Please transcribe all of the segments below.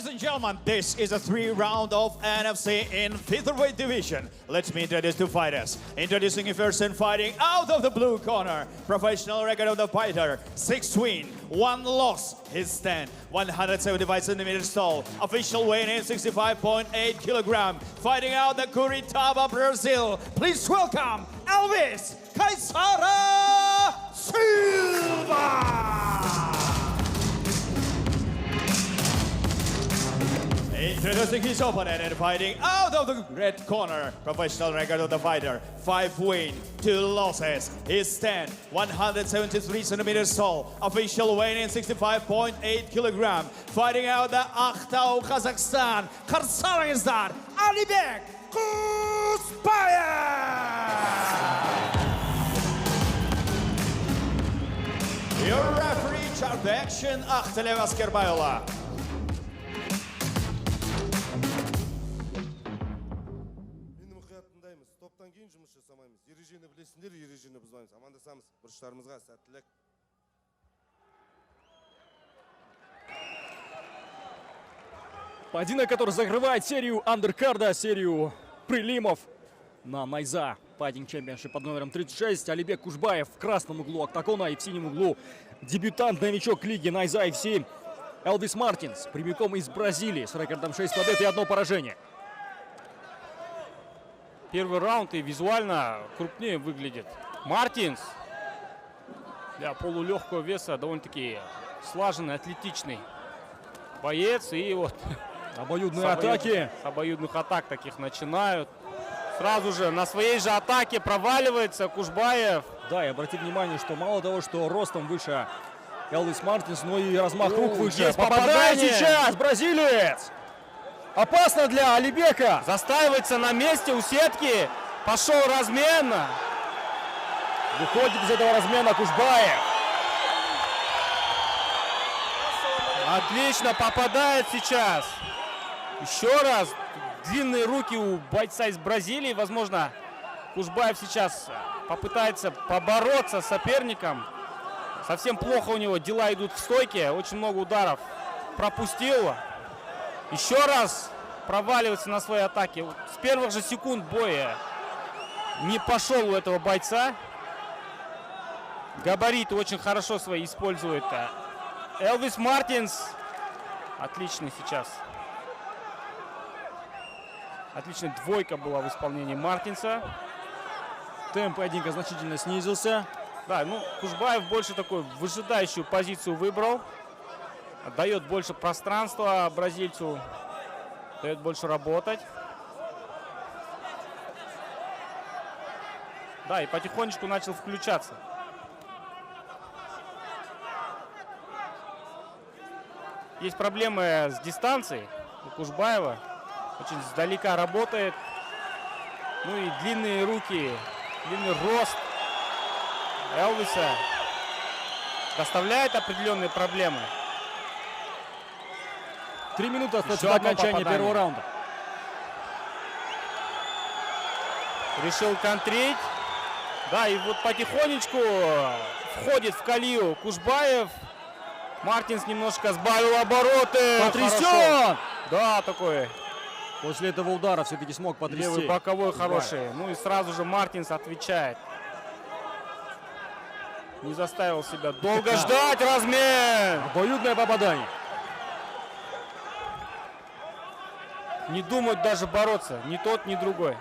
Ladies and gentlemen, this is a 3-round of NFC in featherweight division. Let me introduce two fighters. Introducing you first and fighting out of the blue corner. Professional record of the fighter, 6 wins, 1 loss. His stand, 175 centimeters tall. Official weight in 65.8 kilogram. Fighting out the Curitiba, Brazil. Please welcome Elvis Caesara Silva. Introducing his opponent and fighting out of the red corner. Professional record of the fighter, 5 wins, 2 losses. His stand, 173 centimeters tall. Official weight in 65.8 kilogram. Fighting out the Aktau, Kazakhstan. Karşınızda Alibek Kuzbayev. Your referee, chart action, Aktalev Askerbayula. Топтан кейін жұмыс жасамаймыз. Ережені білесіңдер, ережені бұзбаймыз. Амандасамыз. Бұрыштарымызға сәттілік. Поединок, который закрывает серию андеркарда, серию прилимов на Найза. Fighting Championship под номером 36. Алибек Кушбаев в красном углу октагона и в синем углу дебютант-новичок лиги Найза FC Элвис Мартинс, прямиком из Бразилии с рекордом 6 побед и 1 поражение. Первый раунд и визуально крупнее выглядит Мартинс. Для полулегкого веса довольно-таки слаженный, атлетичный боец. И вот Обоюдные атаки. С обоюдных атак таких начинают. Сразу же на своей же атаке проваливается Кушбаев. Да, и обратите внимание, что мало того, что ростом выше Элвис Мартинс, но и размах рук выше. Есть Попадает попадание. сейчас бразилец! Опасно для Алибека. Застаивается на месте у сетки. Пошел размен. Выходит из этого размена Кушбаев. Отлично попадает сейчас. Еще раз. Длинные руки у бойца из Бразилии. Возможно, Кушбаев сейчас попытается побороться с соперником. Совсем плохо у него дела идут в стойке. Очень много ударов пропустил. Еще раз проваливается на своей атаке. С первых же секунд боя не пошел у этого бойца. Габариты очень хорошо свои использует Элвис Мартинс. Отлично сейчас. Отличная двойка была в исполнении Мартинса. Темп поединка значительно снизился. Да, ну, Кушбаев больше такой выжидающую позицию выбрал. Дает больше пространства бразильцу. Дает больше работать. Да, и потихонечку начал включаться. Есть проблемы с дистанцией у Кушбаева. Очень сдалека работает. Ну и длинные руки, длинный рост Элвиса доставляет определенные проблемы. 3 минуты остается Еще до одно окончания попадание. первого раунда. Решил контрить. Да, и вот потихонечку входит в колею Кушбаев. Мартинс немножко сбавил обороты. Потрясен! Хорошо. Да, такой После этого удара все-таки смог потрясти. левый боковой Кушбаев. хороший. Ну и сразу же Мартинс отвечает. Не заставил себя долго ждать. Размен. Обоюдное попадание. Не думают даже бороться. Ни тот, ни другой.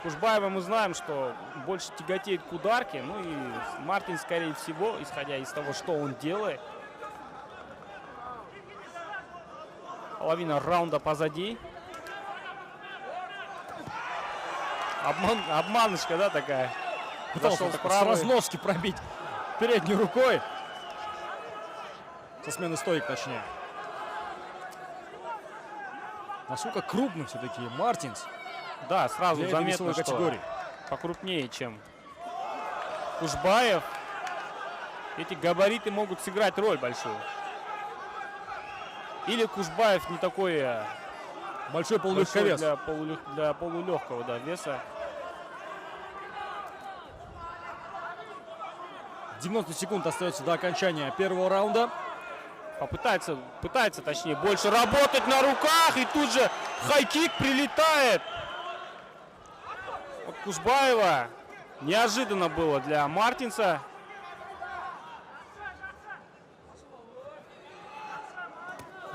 Кушбаева мы знаем, что больше тяготеет к ударке. Ну и Мартин, скорее всего, исходя из того, что он делает. Половина раунда позади. Обманочка, да, такая. Пытался Зашел так справа. с разноски пробить передней рукой. Со смены стоек, точнее. Насколько крупным все-таки Мартинс. Да, сразу Для этой заметно, весовой что категории. покрупнее, чем Кушбаев. Эти габариты могут сыграть роль большую. Или Кушбаев не такой Большой большой полулегковес. для полулегкого, да, веса. 90 секунд остается до окончания первого раунда. пытается, точнее, больше работать на руках. И тут же хайкик прилетает от Кушбаева. Неожиданно было для Мартинса.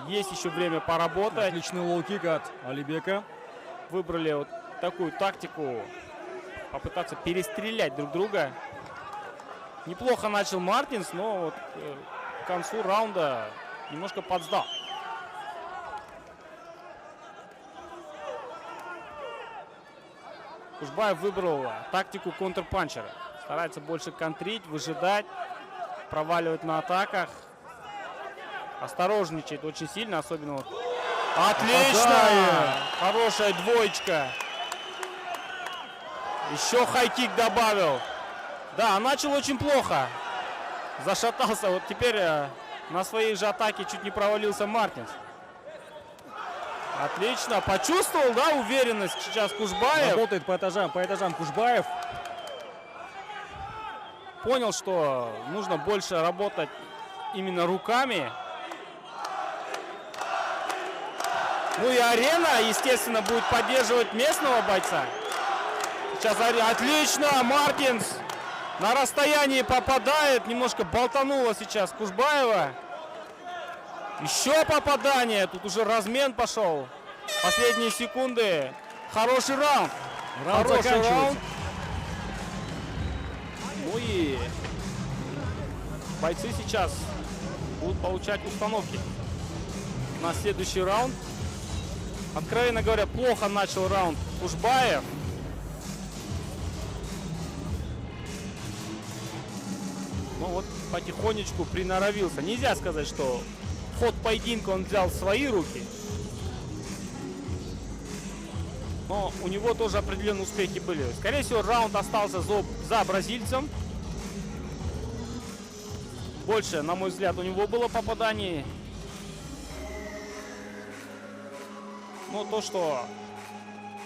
Есть еще время поработать. Отличный лоу-кик от Алибека. Выбрали вот такую тактику. Попытаться перестрелять друг друга. Неплохо начал Мартинс, но вот к концу раунда немножко подсдал. Кушбаев выбрал тактику контрпанчера. Старается больше контрить, выжидать, проваливать на атаках. Осторожничает очень сильно, особенно вот. Отлично! Хорошая двоечка. Еще хайкик добавил. Да, начал очень плохо. Зашатался. Вот теперь на своей же атаке чуть не провалился Мартинс. Отлично. Почувствовал, да, уверенность сейчас Кушбаев. Работает по этажам Кушбаев. Понял, что нужно больше работать именно руками. Ну и арена, естественно, будет поддерживать местного бойца. Сейчас отлично, Мартинс на расстоянии попадает. Немножко болтануло сейчас Кушбаева. Еще попадание. Тут уже размен пошел. Последние секунды. Хороший раунд. Хороший раунд. Ну и бойцы сейчас будут получать установки на следующий раунд. Откровенно говоря, плохо начал раунд Кушбаев. Ну вот потихонечку приноровился. Нельзя сказать, что ход поединка он взял в свои руки. Но у него тоже определенные успехи были. Скорее всего, раунд остался за бразильцем. Больше, на мой взгляд, у него было попаданий. Но то, что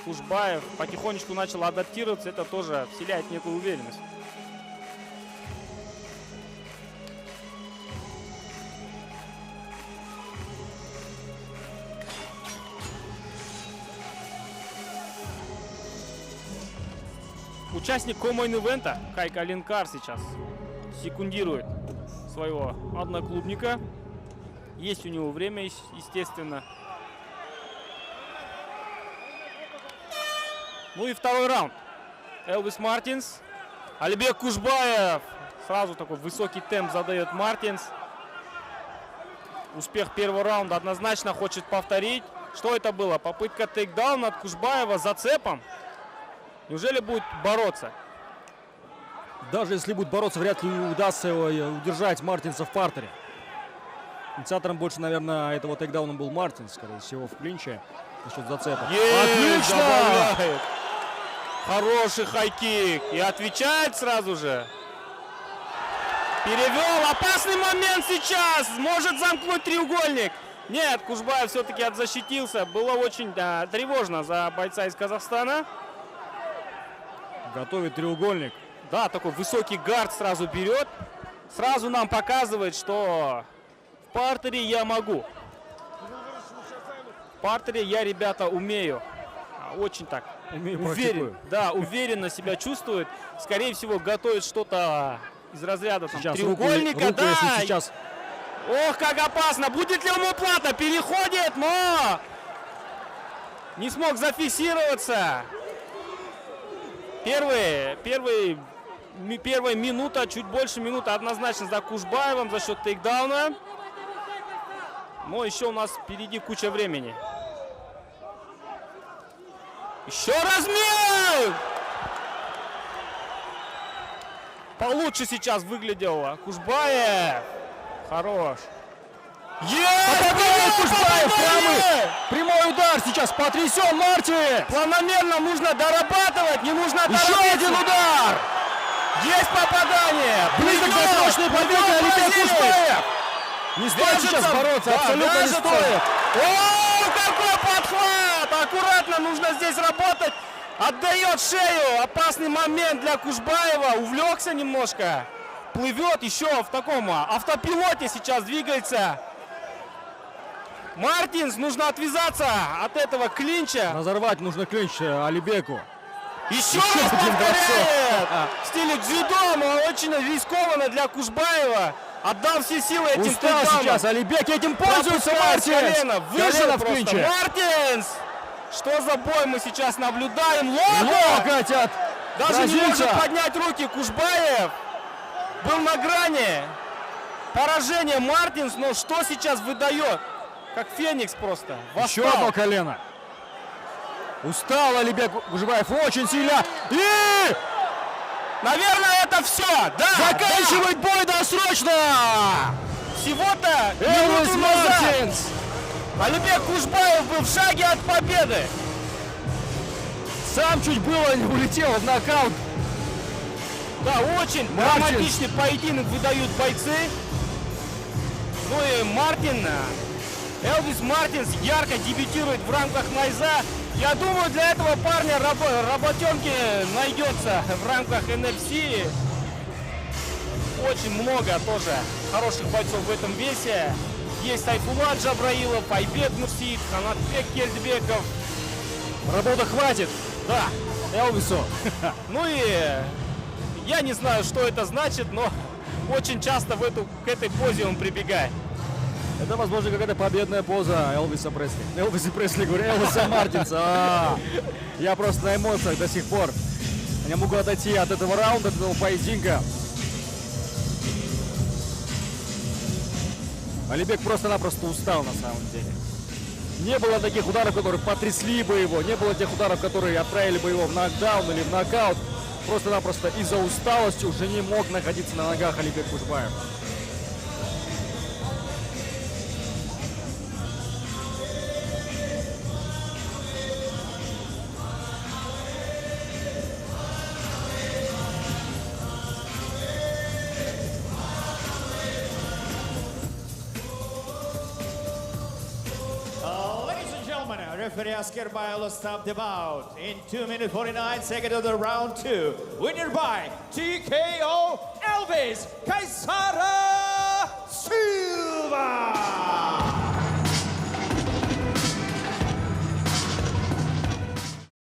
Кушбаев потихонечку начал адаптироваться, это тоже вселяет некую уверенность. Участник комейн-ивента Кайк Алинкар сейчас секундирует своего одноклубника. Есть у него время, естественно. Ну и второй раунд. Элвис Мартинс. Алибек Кушбаев. Сразу такой высокий темп задает Мартинс. Успех первого раунда однозначно хочет повторить. Что это было? Попытка тейкдауна от Кушбаева зацепом. Неужели будет бороться? Даже если будет бороться, вряд ли удастся его удержать Мартинса в партере. Инициатором больше, наверное, этого тейкдауна был Мартинс, скорее всего, в клинче. Насчет зацепа. Отлично! Добавляет. Хороший хайкик. И отвечает сразу же. Перевел. Опасный момент сейчас. Может замкнуть треугольник. Нет, Кушбаев все-таки отзащитился. Было очень тревожно за бойца из Казахстана. Готовит треугольник. Да, такой высокий гард сразу берет. Сразу нам показывает, что в партере я могу. В партере я, ребята, умею. Очень так уверен, да, уверенно себя чувствует. Скорее всего, готовит что-то из разряда там, сейчас треугольника. руку, да. сейчас... Ох, как опасно. Будет ли умоплата? Переходит, но не смог зафиксироваться. Первая минута, чуть больше минуты однозначно за Кушбаевым за счет тейкдауна. Но еще у нас впереди куча времени. Еще размен! Получше сейчас выглядел Кушбаев. Хорош. Попадает Кушбаев! Прямой удар сейчас потрясен Мартин! Планомерно нужно дорабатывать, не нужно Еще торопиться. один удар! Есть попадание! Близок к досрочной победе Алибек Кушбаев! Не стоит сейчас бороться, да, абсолютно не стоит! О, какой подхват! Аккуратно, нужно здесь работать. Отдает шею. Опасный момент для Кушбаева. Увлекся немножко. Плывет еще в таком автопилоте сейчас двигается. Мартинс, нужно отвязаться от этого клинча. Разорвать нужно клинч Алибеку. Еще раз один повторяет! В стиле дзюдо, но очень рискованно для Кушбаева. Отдал все силы этим Устал тейкдаунам. сейчас Алибек, этим пользуется Пропускает Мартинс. колено, выжил Колено в просто. клинче. Мартинс! Что за бой мы сейчас наблюдаем? Локоть! Локоть от Даже не может бразильца. поднять руки. Кушбаев был на грани поражения. Мартинс, но что сейчас выдает? Как Феникс просто. Еще Восстал. одно колено. Устал Алибек Кушбаев очень сильно. И Наверное, это все. Да, заканчивает бой досрочно. да. Всего-то Элвис минуту назад Мартинс. Алибек Кушбаев был в шаге от победы. Сам чуть было не улетел в нокаут. Да, очень Мартинс. драматичный поединок выдают бойцы. Ну и Мартин, Элвис Мартинс ярко дебютирует в рамках Найза. Я думаю, для этого парня работенки найдется в рамках NFC. Очень много тоже хороших бойцов в этом весе. Есть Айфулат Джабраилов, Айбек Нурсиев, Ханатбек Кельдбеков. Работы хватит. Да. Элвису. Ну и я не знаю, что это значит, но очень часто к этой позе он прибегает. Это, возможно, какая-то победная поза Элвиса Пресли. Элвиса Пресли, говорю, Элвиса Мартинса. Я просто на эмоциях до сих пор. Я могу отойти от этого раунда, от этого поединка. Алибек просто-напросто устал на самом деле. Не было таких ударов, которые потрясли бы его. Не было тех ударов, которые отправили бы его в нокдаун или в нокаут. Просто-напросто из-за усталости уже не мог находиться на ногах Алибек Кушбаев. Ladies and gentlemen, referee Asker Bailo stopped the bout in 2 minutes 49 seconds of the round 2. Winner by TKO Elvis Kaisara Silva.